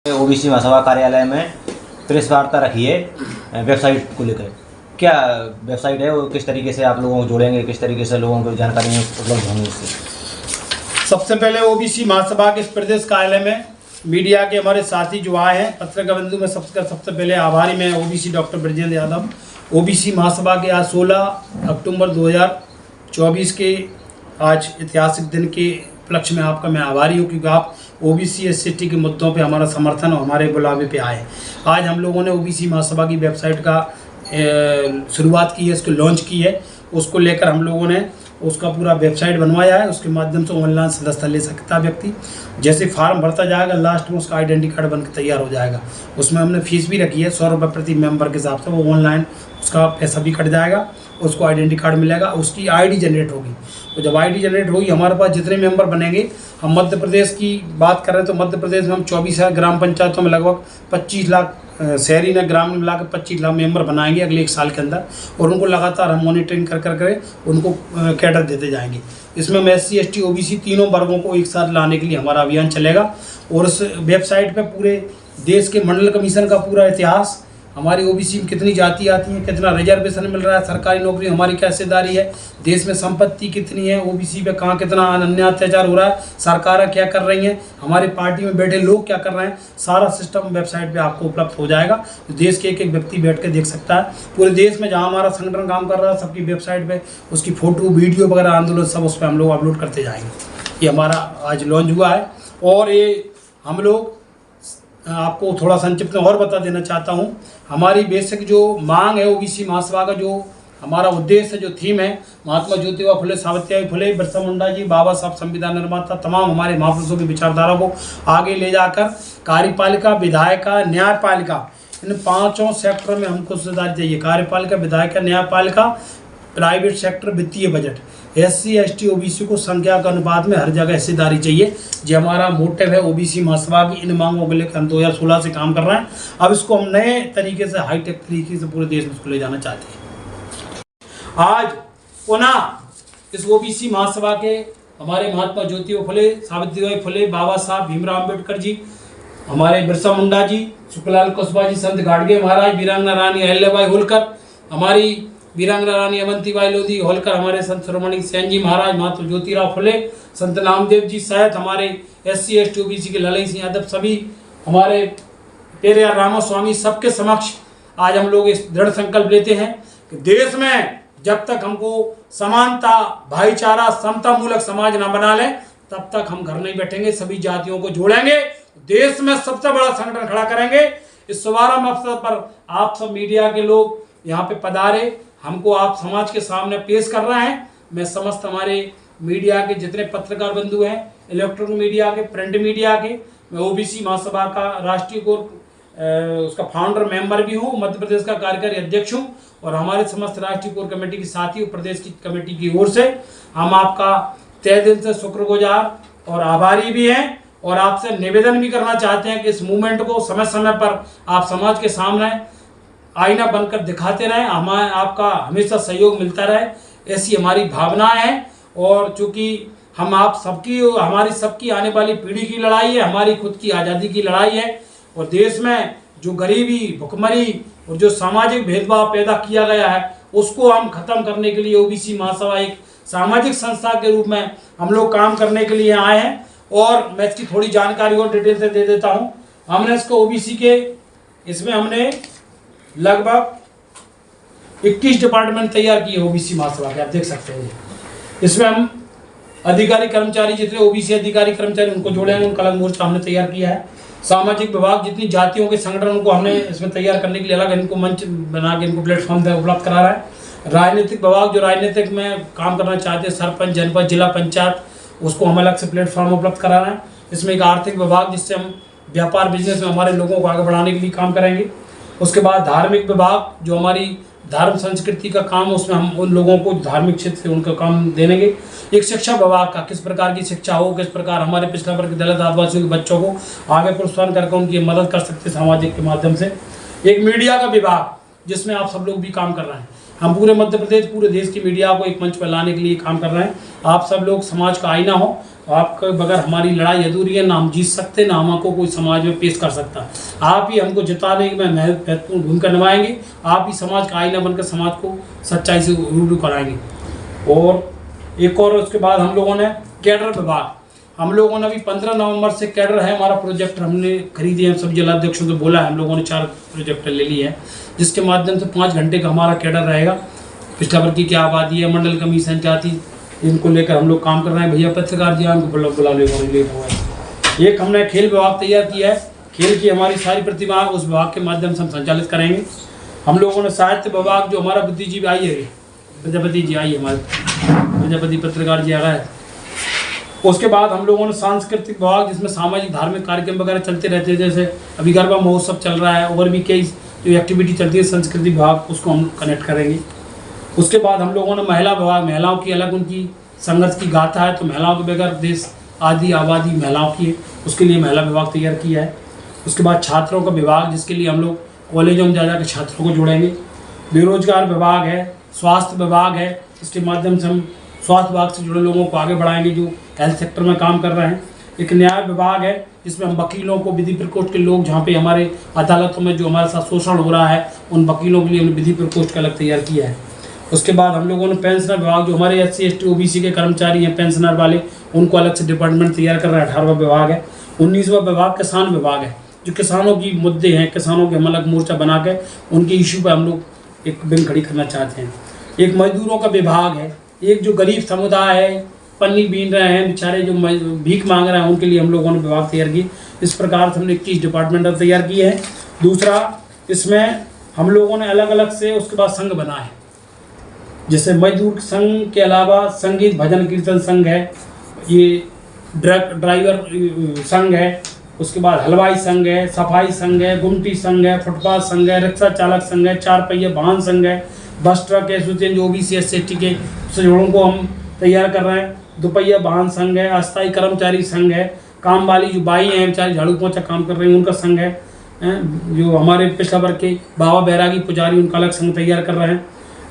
OBC महासभा कार्यालय में press वार्ता रखी है वेबसाइट को लेकर। क्या वेबसाइट है वो, किस तरीके से आप लोगों को जोड़ेंगे, किस तरीके से लोगों को जानकारी उपलब्ध होंगी इससे? सबसे पहले ओबीसी महासभा के इस प्रदेश कार्यालय में मीडिया के हमारे साथी जो आए हैं, पत्रकार बंधु में सबसे पहले आभारी मैं OBC doctor Brajendra Yadav. OBC महासभा के आज 16 अक्टूबर 2024 के आज ऐतिहासिक दिन के उपलक्ष्य में आपका मैं आभारी हूँ, क्योंकि आप ओबीसी एससी के मुद्दों पे हमारा समर्थन और हमारे बुलावे पे आए। आज हम लोगों ने ओबीसी महासभा की वेबसाइट का शुरुआत की है, इसको लॉन्च की है। उसको लेकर हम लोगों ने उसका पूरा वेबसाइट बनवाया है। उसके माध्यम से ऑनलाइन सदस्यता ले सकता है व्यक्ति। जैसे फार्म भरता जाएगा, लास्ट में उसका आइडेंटिटी कार्ड बनकर तैयार हो जाएगा। उसमें हमने फीस भी रखी है 100 रुपये प्रति मेंबर के हिसाब से। वो ऑनलाइन उसका पैसा भी कट जाएगा, उसको आइडेंटिटी कार्ड मिलेगा, उसकी आईडी जनरेट होगी। तो जब आईडी जनरेट होगी, हमारे पास जितने मेंबर बनेंगे, हम मध्य प्रदेश की बात करें तो मध्य प्रदेश में हम 24 ग्राम पंचायतों में लगभग 25 लाख शहरी ने ग्रामीण मिलाकर 25 लाख मेंबर बनाएंगे अगले 1 साल के अंदर। और उनको लगातार हम मॉनिटरिंग कर उनको कैडर देते जाएंगे। इसमें हम SC ST OBC तीनों वर्गों को एक साथ लाने के लिए हमारा अभियान चलेगा। और उस वेबसाइट पे पूरे देश के मंडल कमीशन का पूरा इतिहास, हमारी ओबीसी में कितनी जाति आती हैं, कितना रिजर्वेशन मिल रहा है, सरकारी नौकरी हमारी क्या हिस्सेदारी है, देश में संपत्ति कितनी है, ओबीसी पे कहाँ कितना अन्याय अत्याचार हो रहा है, सरकारें क्या कर रही हैं, हमारे पार्टी में बैठे लोग क्या कर रहे हैं, सारा सिस्टम वेबसाइट पे आपको उपलब्ध हो जाएगा। तो देश के एक व्यक्ति बैठ के देख सकता है। पूरे देश में जहाँ हमारा संगठन काम कर रहा है, सबकी वेबसाइट पर उसकी फ़ोटो वीडियो वगैरह आंदोलन सब उस पर हम लोग अपलोड करते जाएंगे। ये हमारा आज लॉन्च हुआ है। और ये हम लोग आपको थोड़ा संक्षिप्त में और बता देना चाहता हूँ। हमारी बेसिक जो मांग है ओबीसी महासभा का, जो हमारा उद्देश्य है, जो थीम है, महात्मा ज्योतिबा फुले, सावित्रीबाई फुले, बिरसा मुंडा जी, बाबा साहब संविधान निर्माता, तमाम हमारे महापुरुषों की विचारधारा को आगे ले जाकर कार्यपालिका, विधायिका, न्यायपालिका, इन 5 सेक्टर में हमको हिस्सेदारी चाहिए। कार्यपालिका, विधायिका, न्यायपालिका, प्राइवेट सेक्टर, वित्तीय बजट, SC ST OBC को संख्या के अनुपात में हर जगह हिस्सेदारी चाहिए। जो हमारा मोटिव है ओबीसी महासभा की, इन मांगों के लेकर हम 2016 से काम कर रहे हैं। अब इसको हम नए तरीके से, हाईटेक तरीके से पूरे देश में इसको ले जाना चाहते हैं। आज पुनः इस ओबीसी महासभा के हमारे महात्मा ज्योतिबा फुले, सावित्रीबाई फुले, बाबा साहब भीमराव अम्बेडकर जी, हमारे बिरसा मुंडा जी, सुखलाल कुशवाहा जी, संत गाडगे महाराज, वीरांगना रानी अहिल्याबाई होलकर, हमारी वीरांगना रानी अवंतीबाई लोधी होलकर, हमारे संत शिरोमणि सेन जी महाराज, महात्मा ज्योतिराव फुले, संत नामदेव जी सहित हमारे SC ST OBC के ललई सिंह यादव, सभी हमारे पेरियार रामास्वामी, सबके समक्ष आज हम लोग इस दृढ़ संकल्प लेते हैं कि देश में जब तक हमको समानता, भाईचारा, समता मूलक समाज न बना लें, तब तक हम घर नहीं बैठेंगे। सभी जातियों को जोड़ेंगे, देश में सबसे बड़ा संगठन खड़ा करेंगे। इस शुभारंभ अवसर पर आप सब मीडिया के लोग यहाँ पे पधारे, हमको आप समाज के सामने पेश कर रहे हैं। मैं समस्त हमारे मीडिया के जितने पत्रकार बंधु हैं, इलेक्ट्रॉनिक मीडिया के, प्रिंट मीडिया के, मैं ओबीसी महासभा का राष्ट्रीय कोर उसका फाउंडर मेंबर भी हूँ, मध्य प्रदेश का कार्यकारी अध्यक्ष हूँ। और हमारे समस्त राष्ट्रीय कोर कमेटी के साथी प्रदेश की कमेटी की ओर से हम आपका तहे दिल से शुक्रगुजार और आभारी भी हैं। और आपसे निवेदन भी करना चाहते हैं कि इस मूवमेंट को समय समय पर आप समाज के सामने आईना बनकर दिखाते रहें, हमें आपका हमेशा सहयोग मिलता रहे, ऐसी हमारी भावनाएं हैं। और चूँकि हम आप सबकी, हमारी सबकी आने वाली पीढ़ी की लड़ाई है, हमारी खुद की आज़ादी की लड़ाई है। और देश में जो गरीबी, भुखमरी और जो सामाजिक भेदभाव पैदा किया गया है, उसको हम खत्म करने के लिए ओबीसी महासभा एक सामाजिक संस्था के रूप में हम लोग काम करने के लिए आए हैं। और मैं इसकी थोड़ी जानकारी और डिटेल से दे देता हूँ। हमने इसको ओबीसी के, इसमें हमने लगभग 21 डिपार्टमेंट तैयार किए ओबीसी महासभा के, आप देख सकते हैं। इसमें हम अधिकारी कर्मचारी, जितने ओबीसी अधिकारी कर्मचारी, उनको जोड़े हैं, उनका अलग मोर्चा हमने तैयार किया है। सामाजिक विभाग, जितनी जातियों के संगठन, उनको हमने इसमें तैयार करने के लिए अलग इनको मंच बना के इनको प्लेटफॉर्म उपलब्ध करा रहा है। राजनीतिक विभाग, जो राजनीतिक में काम करना चाहते हैं, सरपंच, जनपद, जिला पंचायत, उसको हम अलग से प्लेटफॉर्म उपलब्ध करा रहे हैं। इसमें एक आर्थिक विभाग, जिससे हम व्यापार बिजनेस में हमारे लोगों को आगे बढ़ाने के लिए काम करेंगे। उसके बाद धार्मिक विभाग, जो हमारी धर्म संस्कृति का काम, उसमें हम उन लोगों को धार्मिक क्षेत्र से उनका काम देंगे। एक शिक्षा विभाग का, किस प्रकार की शिक्षा हो, किस प्रकार हमारे पिछड़ा वर्ग, दलित, आदिवासियों के बच्चों को आगे प्रोत्साहन करके उनकी मदद कर सकते सामाजिक के माध्यम से। एक मीडिया का विभाग, जिसमें आप सब लोग भी काम कर रहे हैं। हम पूरे मध्य प्रदेश, पूरे देश की मीडिया को एक मंच पर लाने के लिए काम कर रहे हैं। आप सब लोग समाज का आईना हो, आपके बगैर हमारी लड़ाई अधूरी है, ना हम जीत सकते, ना हमको कोई समाज में पेश कर सकता। आप ही हमको जिताने में महत्वपूर्ण भूमिका निभाएंगे, आप ही समाज का आईना बनकर समाज को सच्चाई से रूबरू कराएंगे। और एक और उसके बाद हम लोगों ने कैडर विभाग, हम लोगों ने अभी 15 नवंबर से कैडर है हमारा प्रोजेक्ट हमने खरीदे हैं, सब जिलाध्यक्षों से बोला है, हम लोगों ने 4 प्रोजेक्ट ले लिए हैं, जिसके माध्यम से 5 घंटे का हमारा कैडर रहेगा। पिछड़ा वर्ग की क्या आबादी है, मंडल कमीशन जाति, इनको लेकर हम लोग काम कर रहे हैं। भैया पत्रकार जी उनको बुला ले हुआ है। एक हमने खेल विभाग तैयार किया है, खेल की हमारी सारी प्रतिभा उस विभाग के माध्यम से हम संचालित करेंगे। हम लोगों ने साहित्य विभाग, जो हमारा बुद्धिजीवी आई है, प्रजापति जी आई है, हमारे प्रजापति पत्रकार जी आ रहा है। उसके बाद हम लोगों ने सांस्कृतिक विभाग, जिसमें सामाजिक धार्मिक कार्यक्रम वगैरह चलते रहते हैं, जैसे अभी गरबा महोत्सव चल रहा है, और भी कई जो एक्टिविटी चलती है संस्कृति विभाग, उसको हम कनेक्ट करेंगे। उसके बाद हम लोगों ने महिला विभाग, महिलाओं की अलग उनकी संघर्ष की गाथा है, तो महिलाओं के बगैर देश आदि आबादी महिलाओं की है, उसके लिए महिला विभाग तैयार किया है। उसके बाद छात्रों का विभाग, जिसके लिए हम लोग कॉलेजों में जा जाकर छात्रों को जोड़ेंगे। बेरोजगार विभाग है, स्वास्थ्य विभाग है, इसके माध्यम से हम स्वास्थ्य विभाग से जुड़े लोगों को आगे बढ़ाएंगे जो हेल्थ सेक्टर में काम कर रहे हैं। एक न्याय विभाग है, जिसमें हम वकीलों को, विधि प्रकोष्ठ के लोग, जहाँ पे हमारे अदालतों में जो हमारे साथ शोषण हो रहा है, उन वकीलों के लिए हमने विधि प्रकोष्ठ का अलग तैयार किया है। उसके बाद हम लोगों ने पेंशनर विभाग, जो हमारे SC ST OBC के कर्मचारी हैं पेंशनर वाले, उनको अलग से डिपार्टमेंट तैयार कर रहा है। 18वां विभाग है। 19वां विभाग किसान विभाग है, जो किसानों की मुद्दे हैं, किसानों के हम अलग मोर्चा बना के उनके इशू पर हम लोग एक विंग खड़ी करना चाहते हैं। एक मजदूरों का विभाग है, एक जो गरीब समुदाय है, पन्नी बीन रहे हैं बेचारे, जो भीख मांग रहे हैं, उनके लिए हम लोगों ने विभाग तैयार की। इस प्रकार से हमने 21 डिपार्टमेंट तैयार किए हैं। दूसरा, इसमें हम लोगों ने अलग अलग से उसके बाद संघ बना है, जैसे मजदूर संघ के अलावा संगीत भजन कीर्तन संघ है, ये ड्राइवर संघ है, उसके बाद हलवाई संघ है, सफाई संघ है, गुमटी संघ है, फुटपाथ संघ है, रिक्शा चालक संघ है, 4 पहिया वाहन संघ है, बस ट्रक एसोसिएशन जो OBC SC ST के जोड़ों को हम तैयार कर रहे हैं, 2 पहिया वाहन संघ है, अस्थायी कर्मचारी संघ है, काम वाली जो बाई हैं बेचारी झाड़ू पोंछा काम कर रही हैं उनका संघ है, जो हमारे पिछड़ा वर्ग के बाबा बैरागी पुजारी उनका अलग संघ तैयार कर रहे हैं।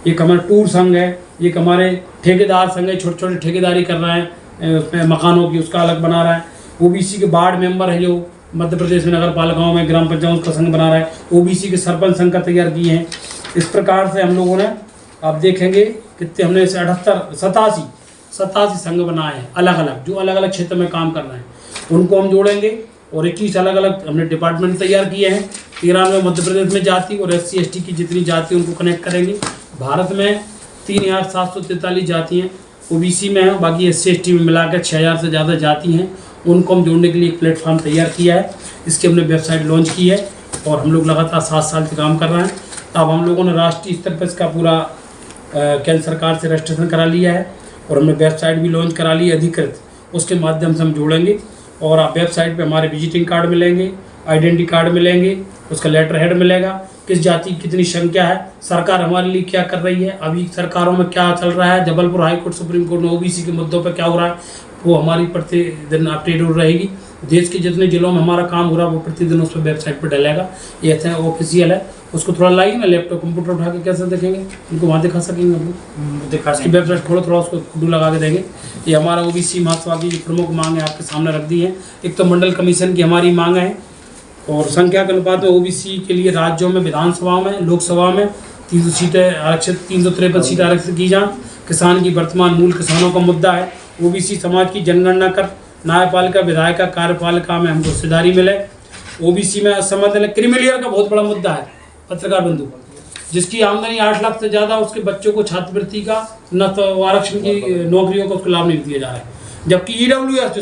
एक हमारा टूर संघ है, एक हमारे ठेकेदार संघ है, छोटे छोटे ठेकेदारी कर रहे हैं उसमें मकानों की, उसका अलग बना रहा है। OBC के वार्ड मेंबर है, जो मध्य प्रदेश में नगर पालिकाओं में ग्राम पंचायत का संघ बना रहा है। OBC के सरपंच संघ का तैयार किए हैं। इस प्रकार से हम लोगों ने, आप देखेंगे कितने हमने इसे 87 संघ बनाए हैं अलग अलग, जो अलग अलग क्षेत्र में काम कर रहे हैं, उनको हम जोड़ेंगे। और 21 अलग अलग हमने डिपार्टमेंट तैयार किए हैं। 13 में मध्य प्रदेश में जाति और SC ST की जितनी जाति उनको कनेक्ट करेंगे। भारत में 3743 जाति हैं, OBC में है, बाकी SC ST में मिलाकर 6000 से ज़्यादा जाति हैं, उनको हम जोड़ने के लिए एक प्लेटफॉर्म तैयार किया है। इसकी हमने वेबसाइट लॉन्च की है और हम लोग लगातार 7 साल से काम कर रहे हैं। अब हम लोगों ने राष्ट्रीय स्तर पर इसका पूरा केंद्र सरकार से रजिस्ट्रेशन करा लिया है और हमने वेबसाइट भी लॉन्च करा ली है अधिकृत, उसके माध्यम से हम जोड़ेंगे। और आप वेबसाइट पे हमारे विजिटिंग कार्ड मिलेंगे, आइडेंटिटी कार्ड मिलेंगे, उसका लेटर हेड मिलेगा, किस जाति की कितनी संख्या है, सरकार हमारे लिए क्या कर रही है, अभी सरकारों में क्या चल रहा है, Jabalpur high court supreme court में OBC के मुद्दों पर क्या हो रहा है, वो हमारी प्रतिदिन अपडेट हो रहेगी। देश के जितने जिलों में हमारा काम हो रहा है वो प्रतिदिन उस पर वेबसाइट पर डलेगा। ये ऐसा ऑफिशियल है, उसको थोड़ा लाइए ना, लैपटॉप कंप्यूटर उठा के कैसे देखेंगे, उनको वहाँ दिखा सकेंगे, हम लोग दिखा सकेंगे। वेबसाइट खोलो, थोड़ा उसको खुडू लगा के देंगे। ये हमारा OBC महासभा की जो प्रमुख मांग है आपके सामने रख दी है। एक तो मंडल कमीशन की हमारी मांग है, और संख्या के अनुपात में OBC के लिए राज्यों में विधानसभा में, लोकसभा में 300 सीटें आरक्षित, 353 सीटें आरक्षित की जाएँ। किसान की वर्तमान मूल किसानों का मुद्दा है। OBC समाज की जनगणना कर न्यायपालिका विधायिका कार्यपालिका में हमको हिस्सेदारी मिले। OBC में असंबद्ध क्रिमिलियर का बहुत बड़ा मुद्दा है पत्रकार बंधु, जिसकी आमदनी 8 लाख से ज़्यादा, उसके बच्चों को छात्रवृत्ति का न तो आरक्षण की नौकरियों का उसको लाभ नहीं दिया जा रहा है, जबकि EWS जो